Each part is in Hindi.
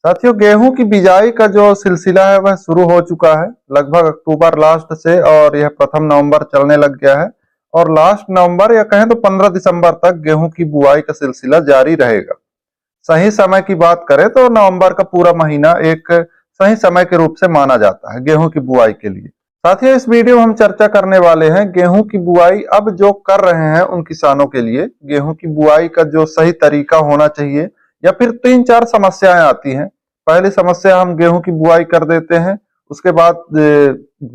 साथियों, गेहूं की बिजाई का जो सिलसिला है वह शुरू हो चुका है लगभग अक्टूबर लास्ट से, और यह प्रथम नवंबर चलने लग गया है। और लास्ट नवंबर या कहें तो 15 दिसंबर तक गेहूं की बुआई का सिलसिला जारी रहेगा। सही समय की बात करें तो नवंबर का पूरा महीना एक सही समय के रूप से माना जाता है गेहूं की बुआई के लिए। साथियों, इस वीडियो में हम चर्चा करने वाले हैं गेहूं की बुआई अब जो कर रहे हैं उन किसानों के लिए गेहूं की बुआई का जो सही तरीका होना चाहिए, या फिर तीन चार समस्याएं आती हैं। पहली समस्या, हम गेहूं की बुआई कर देते हैं, उसके बाद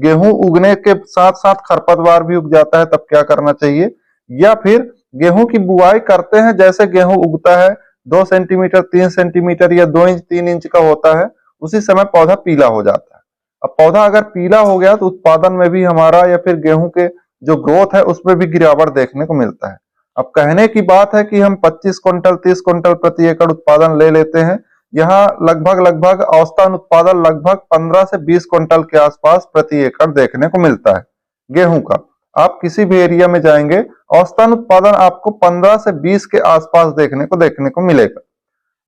गेहूं उगने के साथ साथ खरपतवार भी उग जाता है, तब क्या करना चाहिए। या फिर गेहूं की बुआई करते हैं, जैसे गेहूं उगता है 2 सेंटीमीटर 3 सेंटीमीटर या 2 इंच 3 इंच का होता है, उसी समय पौधा पीला हो जाता है। अब पौधा अगर पीला हो गया तो उत्पादन में भी हमारा या फिर गेहूं के जो ग्रोथ है उसमें भी गिरावट देखने को मिलता है। अब कहने की बात है कि हम 25 क्विंटल 30 क्विंटल प्रति एकड़ उत्पादन ले लेते हैं, यहाँ लगभग लगभग औसतन उत्पादन लगभग 15 से 20 क्विंटल के आसपास प्रति एकड़ देखने को मिलता है गेहूं का। आप किसी भी एरिया में जाएंगे, औसतन उत्पादन आपको 15 से 20 के आसपास देखने को मिलेगा।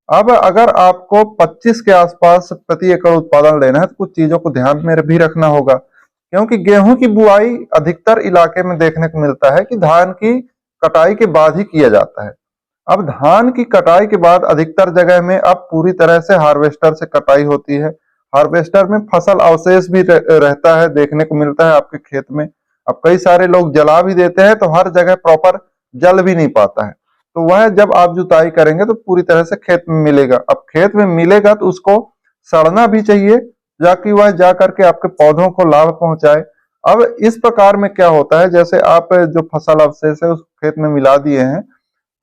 अब अगर आपको 25 के आसपास प्रति एकड़ उत्पादन लेना है तो कुछ चीजों को ध्यान में भी रखना होगा, क्योंकि गेहूं की बुआई अधिकतर इलाके में देखने को मिलता है कि धान की कटाई के बाद ही किया जाता है। अब धान की कटाई के बाद अधिकतर जगह में अब पूरी तरह से हार्वेस्टर से कटाई होती है। हार्वेस्टर में फसल अवशेष भी रहता है, देखने को मिलता है आपके खेत में। अब कई सारे लोग जला भी देते हैं तो हर जगह प्रॉपर जल भी नहीं पाता है, तो वह जब आप जुताई करेंगे तो पूरी तरह से खेत में मिलेगा। अब खेत में मिलेगा तो उसको सड़ना भी चाहिए, जाकि वह जा करके आपके पौधों को लाभ पहुंचाए। अब इस प्रकार में क्या होता है, जैसे आप जो फसल अवशेष है उस खेत में मिला दिए हैं,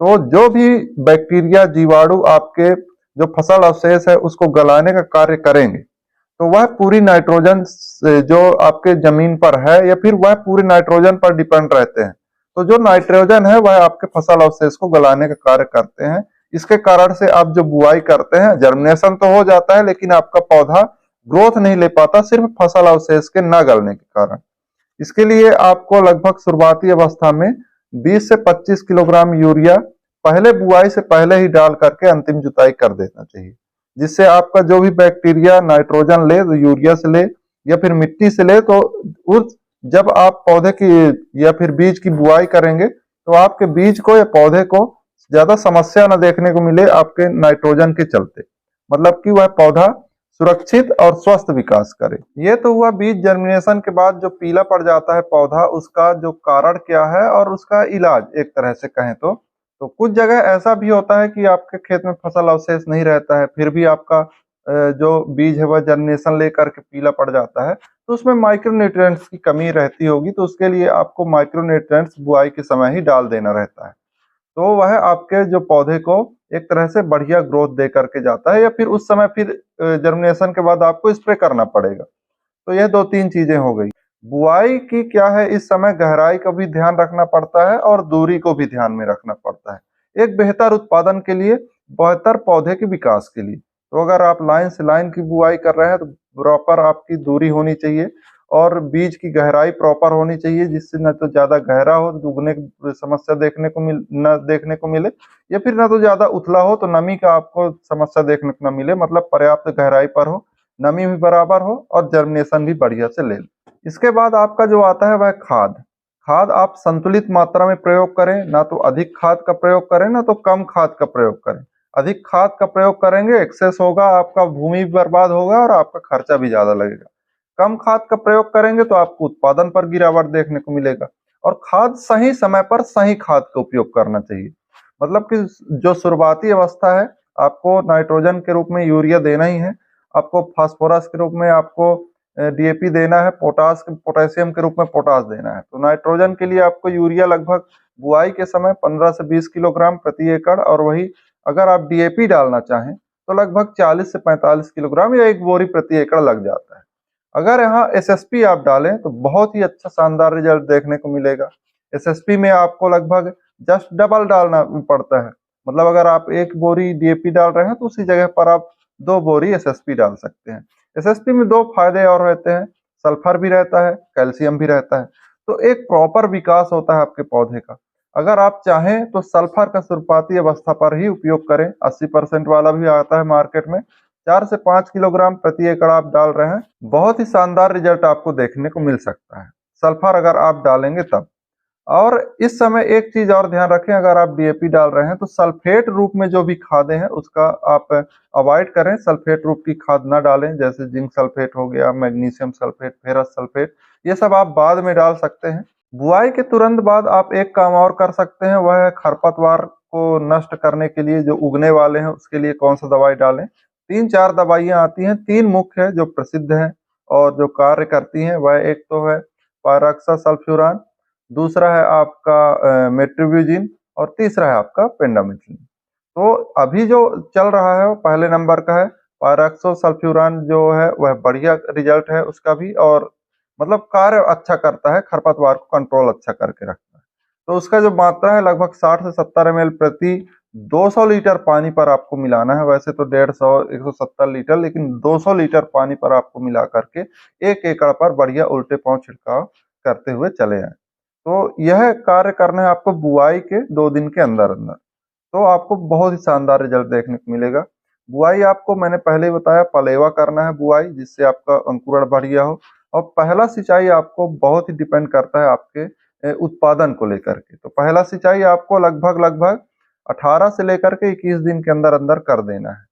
तो जो भी बैक्टीरिया जीवाणु आपके जो फसल अवशेष है उसको गलाने का कार्य करेंगे, तो वह पूरी नाइट्रोजन जो आपके जमीन पर है या फिर वह पूरे नाइट्रोजन पर डिपेंड रहते हैं, तो जो नाइट्रोजन है वह आपके फसल अवशेष को गलाने का कार्य करते हैं। इसके कारण से आप जो बुआई करते हैं, जर्मिनेशन तो हो जाता है लेकिन आपका पौधा ग्रोथ नहीं ले पाता, सिर्फ फसल अवशेष के न गलने के कारण। इसके लिए आपको लगभग शुरुआती अवस्था में 20 से 25 किलोग्राम यूरिया पहले बुआई से पहले ही डाल करके अंतिम जुताई कर देना चाहिए, जिससे आपका जो भी बैक्टीरिया नाइट्रोजन ले तो यूरिया से ले या फिर मिट्टी से ले, तो उस जब आप पौधे की या फिर बीज की बुआई करेंगे तो आपके बीज को या पौधे को ज्यादा समस्या न देखने को मिले आपके नाइट्रोजन के चलते, मतलब कि वह पौधा सुरक्षित और स्वस्थ विकास करे। ये तो हुआ बीज जर्मिनेशन के बाद जो पीला पड़ जाता है पौधा, उसका जो कारण क्या है और उसका इलाज एक तरह से कहें तो कुछ जगह ऐसा भी होता है कि आपके खेत में फसल अवशेष नहीं रहता है, फिर भी आपका जो बीज है वह जर्मिनेशन लेकर के पीला पड़ जाता है, तो उसमें माइक्रोन्यूट्रिएंट्स की कमी रहती होगी, तो उसके लिए आपको माइक्रोन्यूट्रिएंट्स बुआई के समय ही डाल देना रहता है। तो वह आपके जो पौधे को एक तरह से बढ़िया ग्रोथ दे करके जाता है, या फिर उस समय फिर जर्मिनेशन के बाद आपको स्प्रे करना पड़ेगा। तो यह 2-3 चीजें हो गई। बुआई की क्या है, इस समय गहराई का भी ध्यान रखना पड़ता है और दूरी को भी ध्यान में रखना पड़ता है, एक बेहतर उत्पादन के लिए, बेहतर पौधे के विकास के लिए। तो अगर आप लाइन से लाइन की बुआई कर रहे हैं तो प्रॉपर आपकी दूरी होनी चाहिए और बीज की गहराई प्रॉपर होनी चाहिए, जिससे न तो ज्यादा गहरा हो तो उगने की समस्या देखने को मिले, या फिर न तो ज्यादा उथला हो तो नमी का आपको समस्या देखने को न मिले, मतलब पर्याप्त गहराई पर हो, नमी भी बराबर हो और जर्मिनेशन भी बढ़िया से ले। इसके बाद आपका जो आता है वह खाद। खाद आप संतुलित मात्रा में प्रयोग करें, ना तो अधिक खाद का प्रयोग करें ना तो कम खाद का प्रयोग करें। अधिक खाद का प्रयोग करेंगे एक्सेस होगा, आपका भूमि भी बर्बाद होगा और आपका खर्चा भी ज्यादा लगेगा। कम खाद का प्रयोग करेंगे तो आपको उत्पादन पर गिरावट देखने को मिलेगा। और खाद सही समय पर सही खाद का उपयोग करना चाहिए, मतलब कि जो शुरुआती अवस्था है आपको नाइट्रोजन के रूप में यूरिया देना ही है, आपको फास्फोरस के रूप में आपको डीएपी देना है, पोटेशियम के रूप में पोटास देना है। तो नाइट्रोजन के लिए आपको यूरिया लगभग बुआई के समय 15 से 20 किलोग्राम प्रति एकड़, और वही अगर आप डीएपी डालना चाहें तो लगभग 40 से 45 किलोग्राम या एक बोरी प्रति एकड़ लग जाता है। अगर यहाँ एसएसपी आप डालें तो बहुत ही अच्छा शानदार रिजल्ट देखने को मिलेगा। एसएसपी में आपको लगभग जस्ट डबल डालना पड़ता है, मतलब अगर आप एक बोरी डीएपी डाल रहे हैं तो उसी जगह पर आप 2 बोरी एसएसपी डाल सकते हैं। एसएसपी में 2 फायदे और रहते हैं, सल्फर भी रहता है, कैल्शियम भी रहता है, तो एक प्रॉपर विकास होता है आपके पौधे का। अगर आप चाहें तो सल्फर का शुरुआती अवस्था पर ही उपयोग करें, 80% वाला भी आता है मार्केट में, 4 से 5 किलोग्राम प्रति एकड़ आप डाल रहे हैं, बहुत ही शानदार रिजल्ट आपको देखने को मिल सकता है, सल्फर अगर आप डालेंगे तब। और इस समय एक चीज और ध्यान रखें, अगर आप डीएपी डाल रहे हैं तो सल्फेट रूप में जो भी खादें हैं उसका आप अवॉइड करें, सल्फेट रूप की खाद ना डालें, जैसे जिंक सल्फेट हो गया, मैग्नीशियम सल्फेट, फेरस सल्फेट, ये सब आप बाद में डाल सकते हैं। बुआई के तुरंत बाद आप एक काम और कर सकते हैं, वह है खरपतवार को नष्ट करने के लिए जो उगने वाले हैं उसके लिए कौन सा दवाई डालें। 3-4 दवाइयां आती हैं, 3 मुख्य है जो प्रसिद्ध हैं और जो कार्य करती हैं, वह एक तो है पायरॉक्सासल्फ्यूरान, दूसरा है आपका मेट्रिब्यूजिन और तीसरा है आपका पेंडामिथलिन। तो अभी जो चल रहा है वो पहले नंबर का है, पायरॉक्सोसल्फ्यूरान जो है वह बढ़िया रिजल्ट है उसका भी, और मतलब कार्य अच्छा करता है, खरपतवार को कंट्रोल अच्छा करके रखता है। तो उसका जो मात्रा है लगभग 60 से 70 ml प्रति 200 लीटर पानी पर आपको मिलाना है। वैसे तो 150 170 लीटर, लेकिन 200 लीटर पानी पर आपको मिला करके 1 एकड़ पर बढ़िया उल्टे पांव छिड़काव करते हुए चले आए। तो यह कार्य करना है आपको बुआई के 2 दिन के अंदर अंदर, तो आपको बहुत ही शानदार रिजल्ट देखने को मिलेगा। बुआई आपको मैंने पहले ही बताया पलेवा करना है बुआई, जिससे आपका अंकुरण बढ़िया हो। और पहला सिंचाई आपको बहुत ही डिपेंड करता है आपके उत्पादन को लेकर के। तो पहला सिंचाई आपको लगभग 18 से लेकर के 21 दिन के अंदर अंदर कर देना है।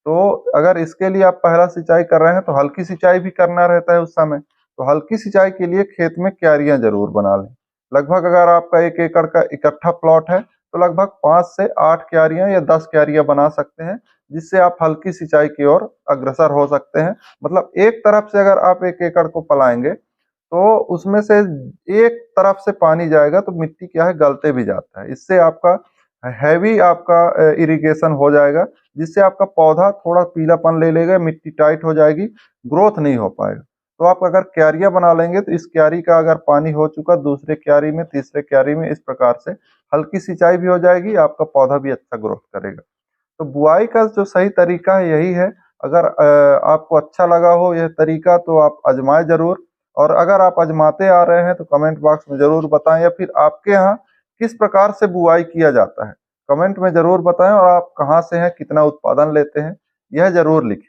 तो अगर इसके लिए आप पहला सिंचाई कर रहे हैं तो हल्की सिंचाई भी करना रहता है उस समय। तो हल्की सिंचाई के लिए खेत में क्यारियां जरूर बना लें। लगभग अगर आपका 1 एकड़ का इकट्ठा प्लॉट है तो लगभग 5 से 8 क्यारियां या 10 क्यारियां बना सकते हैं, जिससे आप हल्की सिंचाई की ओर अग्रसर हो सकते हैं। मतलब एक तरफ से अगर आप 1 एकड़ को पलाएंगे तो उसमें से एक तरफ से पानी जाएगा तो मिट्टी क्या है गलते भी जाता है। इससे आपका हैवी आपका इरिगेशन हो जाएगा, जिससे आपका पौधा थोड़ा पीलापन ले लेगा, मिट्टी टाइट हो जाएगी, ग्रोथ नहीं हो पाएगा। तो आप अगर क्यारियां बना लेंगे तो इस क्यारी का अगर पानी हो चुका दूसरे क्यारी में, तीसरे क्यारी में, इस प्रकार से हल्की सिंचाई भी हो जाएगी, आपका पौधा भी अच्छा ग्रोथ करेगा। तो बुआई का जो सही तरीका है यही है। अगर आपको अच्छा लगा हो यह तरीका तो आप आजमाएं जरूर, और अगर आप आजमाते आ रहे हैं तो कमेंट बॉक्स में जरूर बताएं, या फिर आपके यहाँ किस प्रकार से बुआई किया जाता है कमेंट में जरूर बताएं, और आप कहाँ से हैं, कितना उत्पादन लेते हैं, यह जरूर लिखें।